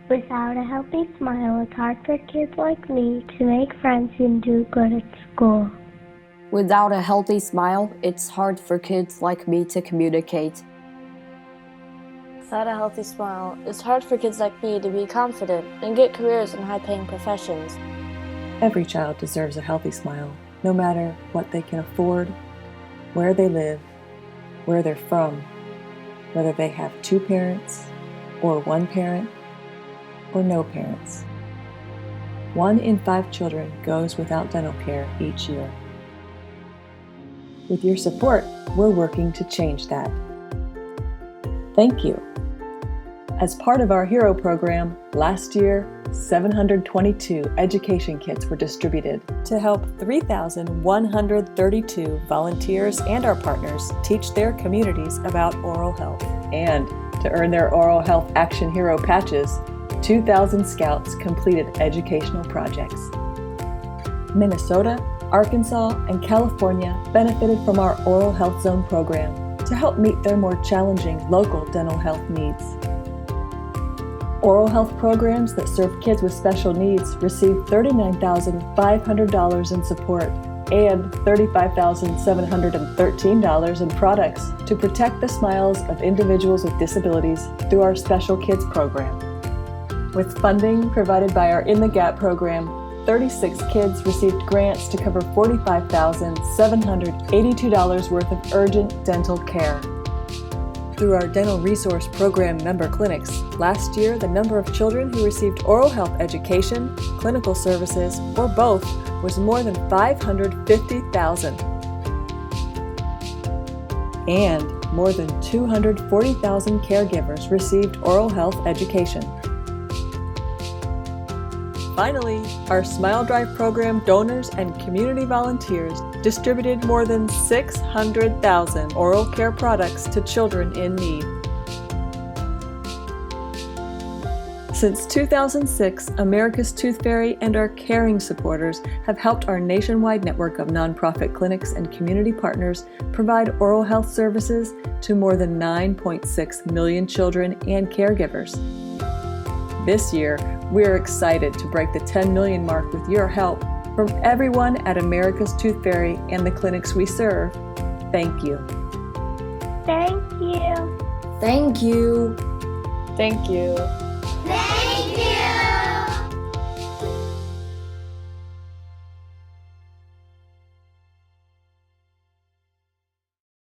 Without a healthy smile, it's hard for kids like me to make friends and do good at school. Without a healthy smile, it's hard for kids like me to communicate. Without a healthy smile, it's hard for kids like me to be confident and get careers in high-paying professions. Every child deserves a healthy smile, no matter what they can afford, where they live, where they're from, whether they have 2 parents, or 1 parent, or no parents. 1 in 5 children goes without dental care each year. With your support, we're working to change that. Thank you. As part of our HERO program, last year, 722 education kits were distributed to help 3,132 volunteers and our partners teach their communities about oral health. And to earn their Oral Health Action Hero patches, 2,000 scouts completed educational projects. Minnesota, Arkansas, and California benefited from our Oral Health Zone program to help meet their more challenging local dental health needs. Oral health programs that serve kids with special needs received $39,500 in support and $35,713 in products to protect the smiles of individuals with disabilities through our Special Kids program. With funding provided by our In the Gap program, 36 kids received grants to cover $45,782 worth of urgent dental care. Through our Dental Resource Program member clinics, last year the number of children who received oral health education, clinical services, or both was more than 550,000. And more than 240,000 caregivers received oral health education. Finally, our Smile Drive program donors and community volunteers distributed more than 600,000 oral care products to children in need. Since 2006, America's Tooth Fairy and our caring supporters have helped our nationwide network of nonprofit clinics and community partners provide oral health services to more than 9.6 million children and caregivers. This year, we are excited to break the 10 million mark with your help. From everyone at America's Tooth Fairy and the clinics we serve, thank you. Thank you. Thank you. Thank you.